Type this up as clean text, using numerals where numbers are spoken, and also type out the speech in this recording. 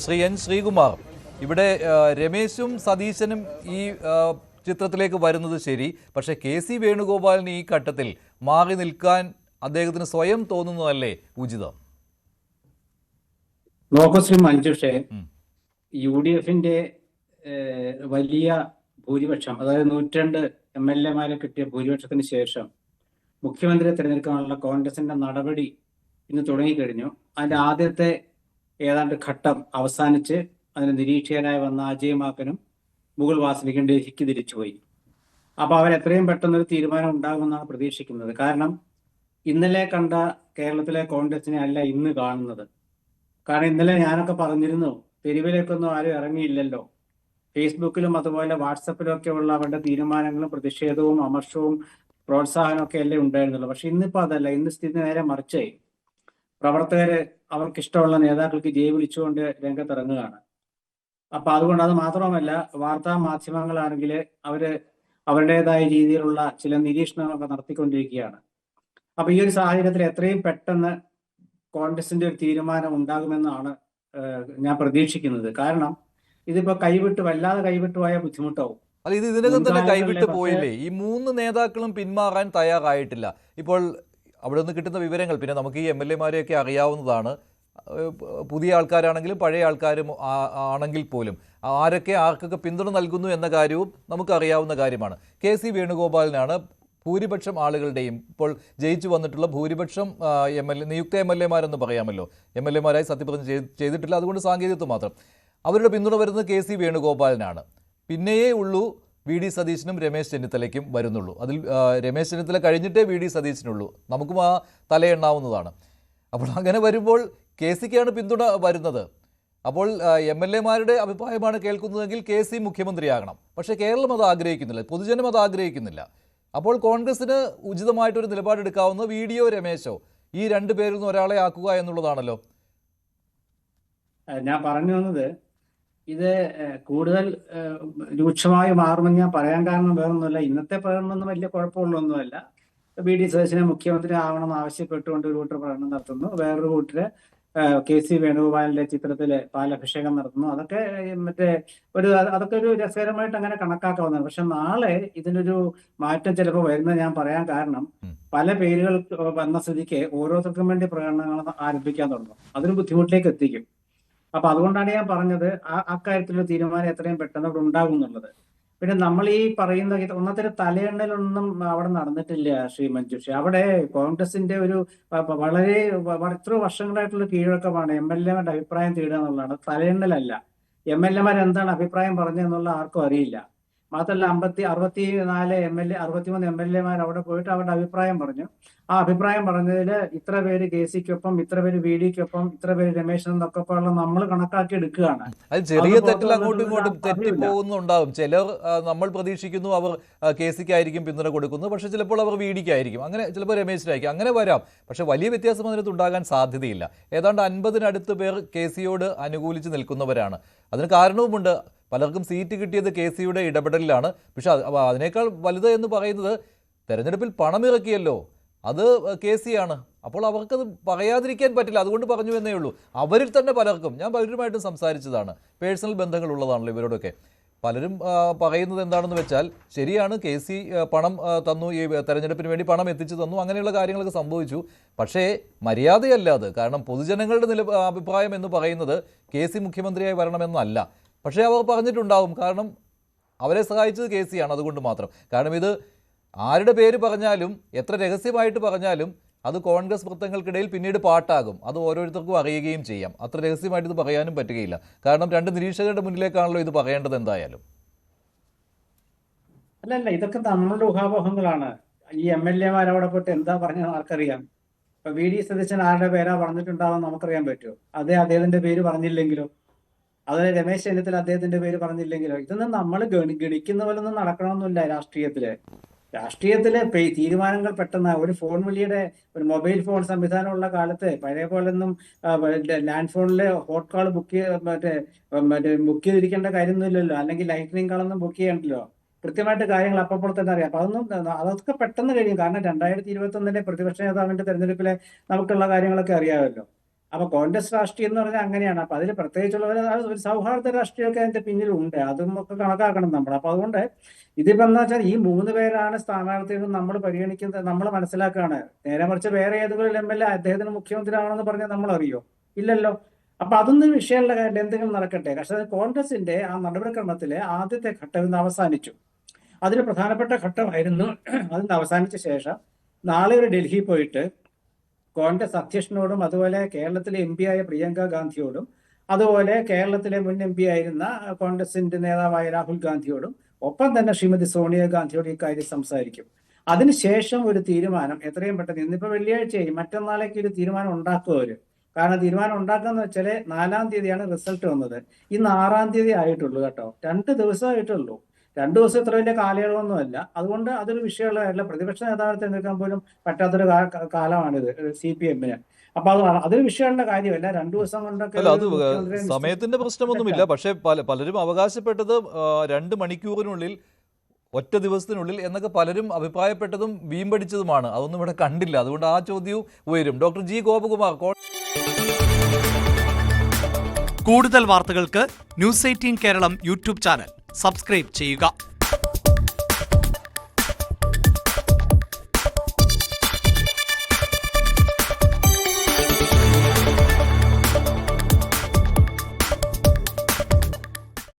Shri N Sreekumar, ഇവിടെ രമേശും സതീശനും ഈ ചിത്രത്തിലേക്ക് വരുന്നത് ശരി, പക്ഷേ കെ സി വേണുഗോപാലിന് ഈ ഘട്ടത്തിൽ മാറി നിൽക്കാൻ അദ്ദേഹത്തിന് സ്വയം തോന്നുന്നതല്ലേ ഉചിതം? നോക്കൂ ശ്രീ മഞ്ജുഷേ, യു ഡി എഫിന്റെ വലിയ ഭൂരിപക്ഷം, അതായത് 102 MLA കിട്ടിയ ഭൂരിപക്ഷത്തിന് ശേഷം മുഖ്യമന്ത്രിയെ തിരഞ്ഞെടുക്കാനുള്ള കോൺഗ്രസിന്റെ നടപടി ഇന്ന് തുടങ്ങിക്കഴിഞ്ഞു. അതിന്റെ ആദ്യത്തെ ഏതാണ്ട് ഘട്ടം അവസാനിച്ച് അതിന് നിരീക്ഷകനായി വന്ന അജയ് മാക്കനും മുകുൾ വാസനിക്കും ഡൽഹിക്ക് തിരിച്ചുപോയി. അപ്പൊ അവരെത്രയും പെട്ടെന്നൊരു തീരുമാനം ഉണ്ടാകുമെന്നാണ് പ്രതീക്ഷിക്കുന്നത്. കാരണം ഇന്നലെ കണ്ട കേരളത്തിലെ കോൺഗ്രസിനെ അല്ല ഇന്ന് കാണുന്നത്. കാരണം ഇന്നലെ ഞാനൊക്കെ പറഞ്ഞിരുന്നു, തെരുവിലേക്കൊന്നും ആരും ഇറങ്ങിയില്ലല്ലോ. ഫേസ്ബുക്കിലും അതുപോലെ വാട്സപ്പിലും ഒക്കെ ഉള്ള അവരുടെ തീരുമാനങ്ങളും പ്രതിഷേധവും അമർഷവും പ്രോത്സാഹനവും ഒക്കെ അല്ലേ ഉണ്ടായിരുന്നുള്ളൂ. പക്ഷെ ഇന്നിപ്പോ അതല്ല. ഇന്ന് സ്ഥിതി നേരെ മറിച്ചായി. പ്രവർത്തകര് അവർക്കിഷ്ടമുള്ള നേതാക്കൾക്ക് ജയ് വിളിച്ചുകൊണ്ട് രംഗത്തിറങ്ങുകയാണ്. അപ്പൊ അതുകൊണ്ട് അത് മാത്രമല്ല, വാർത്താ മാധ്യമങ്ങളാണെങ്കിൽ അവരുടേതായ രീതിയിലുള്ള ചില നിരീക്ഷണങ്ങളൊക്കെ നടത്തിക്കൊണ്ടിരിക്കുകയാണ്. അപ്പൊ ഈ ഒരു സാഹചര്യത്തിൽ എത്രയും പെട്ടെന്ന് കോൺഗ്രസിന്റെ ഒരു തീരുമാനം ഉണ്ടാകുമെന്നാണ് ഞാൻ പ്രതീക്ഷിക്കുന്നത്. കാരണം ഇതിപ്പോ വല്ലാതെ കൈവിട്ടു പോയാൽ ബുദ്ധിമുട്ടാവും. അല്ല, ഇത് ഇതിനകം തന്നെ കൈവിട്ട് പോയില്ലേ? ഈ 3 നേതാക്കളും പിന്മാറാൻ തയ്യാറായിട്ടില്ല. ഇപ്പോൾ അവിടെ നിന്ന് കിട്ടുന്ന വിവരങ്ങൾ, പിന്നെ നമുക്ക് ഈ MLA മാരെയൊക്കെ അറിയാവുന്നതാണ്. പുതിയ ആൾക്കാരാണെങ്കിലും പഴയ ആൾക്കാരും ആണെങ്കിൽ പോലും ആരൊക്കെ ആർക്കൊക്കെ പിന്തുണ നൽകുന്നു എന്ന കാര്യവും നമുക്കറിയാവുന്ന കാര്യമാണ്. കെ സി വേണുഗോപാലിനാണ് ഭൂരിപക്ഷം ആളുകളുടെയും ഇപ്പോൾ ജയിച്ചു വന്നിട്ടുള്ള ഭൂരിപക്ഷം നിയുക്ത MLA മാരെന്ന് പറയാമല്ലോ. MLA മാരായി സത്യപ്രതിജ്ഞ ചെയ്തിട്ടില്ല, അതുകൊണ്ട് സാങ്കേതികത്വം മാത്രം. അവരുടെ പിന്തുണ വരുന്നത് കെ സി വേണുഗോപാലിനാണ്. പിന്നെയേ ഉള്ളൂ VD സതീശനും രമേശ് ചെന്നിത്തലയ്ക്കും വരുന്നുള്ളൂ. അതിൽ രമേശ് ചെന്നിത്തല കഴിഞ്ഞിട്ടേ VD സതീശനുള്ളൂ. നമുക്കും ആ തലയെണ്ണാവുന്നതാണ്. അപ്പോൾ അങ്ങനെ വരുമ്പോൾ കെ സിക്കാണ് പിന്തുണ വരുന്നത്. അപ്പോൾ MLA മാരുടെ അഭിപ്രായമാണ് കേൾക്കുന്നതെങ്കിൽ കെ സി മുഖ്യമന്ത്രിയാകണം. പക്ഷേ കേരളം അത് ആഗ്രഹിക്കുന്നില്ല, പൊതുജനം അത് ആഗ്രഹിക്കുന്നില്ല. അപ്പോൾ കോൺഗ്രസിന് ഉചിതമായിട്ടൊരു നിലപാടെടുക്കാവുന്ന VD-യോ രമേശോ, ഈ 2 പേരിൽ നിന്ന് ഒരാളെ ആക്കുക എന്നുള്ളതാണല്ലോ. ഞാൻ പറഞ്ഞു വന്നത്, ഇത് കൂടുതൽ രൂക്ഷമായി മാറുമെന്ന് ഞാൻ പറയാൻ കാരണം വേറൊന്നുമല്ല. ഇന്നത്തെ പ്രകടനമൊന്നും വലിയ കുഴപ്പമുള്ളൊന്നുമല്ല. VD സതീശനെ മുഖ്യമന്ത്രി ആവണമെന്ന് ആവശ്യപ്പെട്ടുകൊണ്ട് ഒരു കൂട്ടർ പ്രകടനം നടത്തുന്നു, വേറൊരു കൂട്ടര് കെ സി വേണുഗോപാലിന്റെ ചിത്രത്തില് പാലഭിഷേകം നടത്തുന്നു. അതൊക്കെ ഒരു രസകരമായിട്ട് അങ്ങനെ കണക്കാക്കാവുന്നതാണ്. പക്ഷെ നാളെ ഇതിനൊരു മാറ്റം ചിലപ്പോൾ വരുന്നത് ഞാൻ പറയാൻ കാരണം, പല പേരുകൾ വന്ന സ്ഥിതിക്ക് ഓരോരുത്തർക്കും വേണ്ടി പ്രകടനങ്ങൾ ആരംഭിക്കാൻ തുടങ്ങും. അതൊരു ബുദ്ധിമുട്ടിലേക്ക് എത്തിക്കും. അപ്പൊ അതുകൊണ്ടാണ് ഞാൻ പറഞ്ഞത് അക്കാര്യത്തിലുള്ള തീരുമാനം എത്രയും പെട്ടെന്ന് അവിടെ ഉണ്ടാകും എന്നുള്ളത്. പിന്നെ നമ്മൾ ഈ പറയുന്ന ഒന്നത്തെ തലയെണ്ണലൊന്നും അവിടെ നടന്നിട്ടില്ല ശ്രീ മഞ്ജുഷ. അവിടെ കോൺഗ്രസിന്റെ ഒരു വളരെ എത്ര വർഷങ്ങളായിട്ടുള്ള കീഴ്വഴക്കമാണ് MLA മാരുടെ അഭിപ്രായം തേടുക എന്നുള്ളതാണ്. തലയെണ്ണലല്ല. MLA മാർ എന്താണ് അഭിപ്രായം പറഞ്ഞതെന്നുള്ള ആർക്കും അറിയില്ല. മാത്രമല്ല 63 MLA മാർ അവിടെ പോയിട്ട് അവരുടെ അഭിപ്രായം പറഞ്ഞു. ആ അഭിപ്രായം പറഞ്ഞതിൽ ഇത്ര പേര് കെ സിക്കൊപ്പം, ഇത്ര പേര് VD-ക്കൊപ്പം, ഇത്ര പേര് രമേശിനൊക്കെ നമ്മൾ കണക്കാക്കി എടുക്കുകയാണ്. അത് ചെറിയ തെറ്റിൽ അങ്ങോട്ടും ഇങ്ങോട്ടും തെറ്റിപ്പോകുന്നുണ്ടാവും. ചിലർ നമ്മൾ പ്രതീക്ഷിക്കുന്നു അവർ കെ സിക്കായിരിക്കും പിന്തുണ കൊടുക്കുന്നത്, പക്ഷെ ചിലപ്പോൾ അവർ VD-ക്കായിരിക്കും, അങ്ങനെ ചിലപ്പോൾ രമേശിനായിരിക്കും, അങ്ങനെ വരാം. പക്ഷെ വലിയ വ്യത്യാസം അതിനകത്ത് ഉണ്ടാകാൻ സാധ്യതയില്ല. ഏതാണ്ട് 50-നടുത്ത് പേർ കെ സിയോട് അനുകൂലിച്ച് നിൽക്കുന്നവരാണ്. അതിന് കാരണവുമുണ്ട്. പലർക്കും സീറ്റ് കിട്ടിയത് കെ സിയുടെ ഇടപെടലിലാണ്. പക്ഷെ അതിനേക്കാൾ വലുത് എന്ന് പറയുന്നത്, തെരഞ്ഞെടുപ്പിൽ പണമിറക്കിയല്ലോ, അത് കെ സിയാണ്. അപ്പോൾ അവർക്കത് പറയാതിരിക്കാൻ പറ്റില്ല, അതുകൊണ്ട് പറഞ്ഞു എന്നേ ഉള്ളൂ. അവരിൽ തന്നെ പലർക്കും, ഞാൻ പലരുമായിട്ടും സംസാരിച്ചതാണ്, പേഴ്സണൽ ബന്ധങ്ങളുള്ളതാണല്ലോ ഇവരോടൊക്കെ. പലരും പറയുന്നത് എന്താണെന്ന് വെച്ചാൽ, ശരിയാണ്, കെ സി പണം തന്നു, ഈ തെരഞ്ഞെടുപ്പിന് വേണ്ടി പണം എത്തിച്ചു തന്നു, അങ്ങനെയുള്ള കാര്യങ്ങളൊക്കെ സംഭവിച്ചു. പക്ഷേ മര്യാദയല്ല അത്. കാരണം പൊതുജനങ്ങളുടെ അഭിപ്രായം എന്ന് പറയുന്നത് കെ സി മുഖ്യമന്ത്രിയായി വരണമെന്നല്ല. പക്ഷേ അവർ പറഞ്ഞിട്ടുണ്ടാവും, കാരണം അവരെ സഹായിച്ചത് കെ സിയാണ്, അതുകൊണ്ട് മാത്രം. കാരണം ഇത് ആരുടെ പേര് പറഞ്ഞാലും എത്ര രഹസ്യമായിട്ട് പറഞ്ഞാലും അത് കോൺഗ്രസ് വൃത്തങ്ങൾക്കിടയിൽ പിന്നീട് പാട്ടാകും. അത് ഓരോരുത്തർക്കും അറിയുകയും ചെയ്യാം. അത്ര രഹസ്യമായിട്ട് ഇത് പറയാനും പറ്റുകയില്ല. കാരണം 2 നിരീക്ഷകരുടെ മുന്നിലേക്കാണല്ലോ ഇത് പറയേണ്ടത് എന്തായാലും. അല്ലല്ല, ഇതൊക്കെ നമ്മളുടെ ഊഹാപോഹങ്ങളാണ്. ഈ MLA മാർ അവിടെ പോയിട്ട് എന്താ പറഞ്ഞത് ആർക്കറിയാം? ഇപ്പൊ VD സതീശൻ ആരുടെ പേരാ പറഞ്ഞിട്ടുണ്ടാവും നമുക്കറിയാൻ പറ്റുമോ? അദ്ദേഹത്തിന്റെ പേര് പറഞ്ഞില്ലെങ്കിലോ? അതിന് രമേശ് ചെന്നിത്തല അദ്ദേഹത്തിന്റെ പേര് പറഞ്ഞില്ലെങ്കിലോ? ഇതൊന്നും നമ്മൾ ഗണിക്കുന്ന പോലൊന്നും നടക്കണമെന്നില്ല രാഷ്ട്രീയത്തിലെ തീരുമാനങ്ങൾ പെട്ടെന്ന് ഒരു ഫോൺ വിളിയുടെ, ഒരു മൊബൈൽ ഫോൺ സംവിധാനമുള്ള കാലത്ത് പഴയ പോലൊന്നും ലാൻഡ് ഫോണില് ഹോട്ട് കോൾ ബുക്ക് ചെയ്തിരിക്കേണ്ട കാര്യമൊന്നുമില്ലല്ലോ. അല്ലെങ്കിൽ ലൈറ്റ്നിങ് കോളൊന്നും ബുക്ക് ചെയ്യണ്ടല്ലോ. കൃത്യമായിട്ട് കാര്യങ്ങൾ അപ്പോൾ തന്നെ അറിയാം. അപ്പൊ അതൊക്കെ പെട്ടെന്ന് കഴിയും. കാരണം 2021 പ്രതിപക്ഷ നേതാവിന്റെ തെരഞ്ഞെടുപ്പിലെ നമുക്കുള്ള കാര്യങ്ങളൊക്കെ അറിയാമല്ലോ. അപ്പൊ കോൺഗ്രസ് രാഷ്ട്രീയം എന്ന് പറഞ്ഞാൽ അങ്ങനെയാണ്. അപ്പൊ അതിൽ പ്രത്യേകിച്ചുള്ള ഒരു സൗഹാർദ്ദ രാഷ്ട്രീയമൊക്കെ അതിന്റെ പിന്നിലുണ്ട്. അതും ഒക്കെ കണക്കാക്കണം നമ്മൾ. അപ്പൊ അതുകൊണ്ട് ഇതിപ്പോ എന്താ വെച്ചാൽ ഈ 3 പേരാണ് സ്ഥാനാർത്ഥികൾ നമ്മൾ പരിഗണിക്കുന്നത്, നമ്മൾ മനസ്സിലാക്കുകയാണ്. നേരെ മറിച്ച് വേറെ ഏതെങ്കിലും MLA അദ്ദേഹത്തിന് മുഖ്യമന്ത്രി ആണെന്ന് പറഞ്ഞാൽ നമ്മൾ അറിയോ? ഇല്ലല്ലോ. അപ്പൊ അതൊന്നും വിഷയമുള്ള കാര്യം, എന്തെങ്കിലും നടക്കട്ടെ. പക്ഷേ കോൺഗ്രസിന്റെ ആ നടപടിക്രമത്തിലെ ആദ്യത്തെ ഘട്ടം ഇന്ന് അവസാനിച്ചു. അതിൽ പ്രധാനപ്പെട്ട ഘട്ടമായിരുന്നു. അതിന് അവസാനിച്ച ശേഷം നാളെ ഒരു ഡൽഹിയിൽ പോയിട്ട് കോൺഗ്രസ് അധ്യക്ഷനോടും അതുപോലെ കേരളത്തിലെ MP ആയ പ്രിയങ്ക ഗാന്ധിയോടും അതുപോലെ കേരളത്തിലെ മുൻ MP ആയിരുന്ന കോൺഗ്രസിന്റെ നേതാവായ രാഹുൽ ഗാന്ധിയോടും ഒപ്പം തന്നെ ശ്രീമതി സോണിയാഗാന്ധിയോട് ഇക്കാര്യം സംസാരിക്കും. അതിനുശേഷം ഒരു തീരുമാനം എത്രയും പെട്ടെന്ന്, ഇന്നിപ്പോ വെള്ളിയാഴ്ചയായി, മറ്റന്നാളേക്ക് ഒരു തീരുമാനം ഉണ്ടാക്കും അവര്. കാരണം തീരുമാനം ഉണ്ടാക്കാന്ന് വെച്ചാൽ 4-ാം തീയതിയാണ് റിസൾട്ട് വന്നത്. ഇന്ന് 6-ാം തീയതി ആയിട്ടുള്ളൂ കേട്ടോ. 2 ദിവസമായിട്ടുള്ളൂ. 2 ദിവസം ഇത്ര വലിയ കാലയളവൊന്നുമല്ല. അതുകൊണ്ട് അതൊരു വിഷയമുള്ള കാര്യമില്ല. പ്രതിപക്ഷ നേതാവിനെ തിരഞ്ഞെടുക്കാൻ പോലും പറ്റാത്തൊരു കാലമാണിത് CPM-ന്. അപ്പൊ അതൊരു വിഷയമുള്ള കാര്യമല്ല. 2 ദിവസം കൊണ്ടൊക്കെ അല്ല, അത് സമയത്തിന്റെ പ്രശ്നമൊന്നുമില്ല. പക്ഷേ പലരും അവകാശപ്പെട്ടത് 2 മണിക്കൂറിനുള്ളിൽ, ഒറ്റ ദിവസത്തിനുള്ളിൽ എന്നൊക്കെ പലരും അഭിപ്രായപ്പെട്ടതും വീമ്പടിച്ചതുമാണ്. അതൊന്നും ഇവിടെ കണ്ടില്ല. അതുകൊണ്ട് ആ ചോദ്യവും ഉയരും. Doctor G. ഗോപകുമാർ. കൂടുതൽ വാർത്തകൾക്ക് News 18 Keralam YouTube channel subscribe ചെയ്യുക.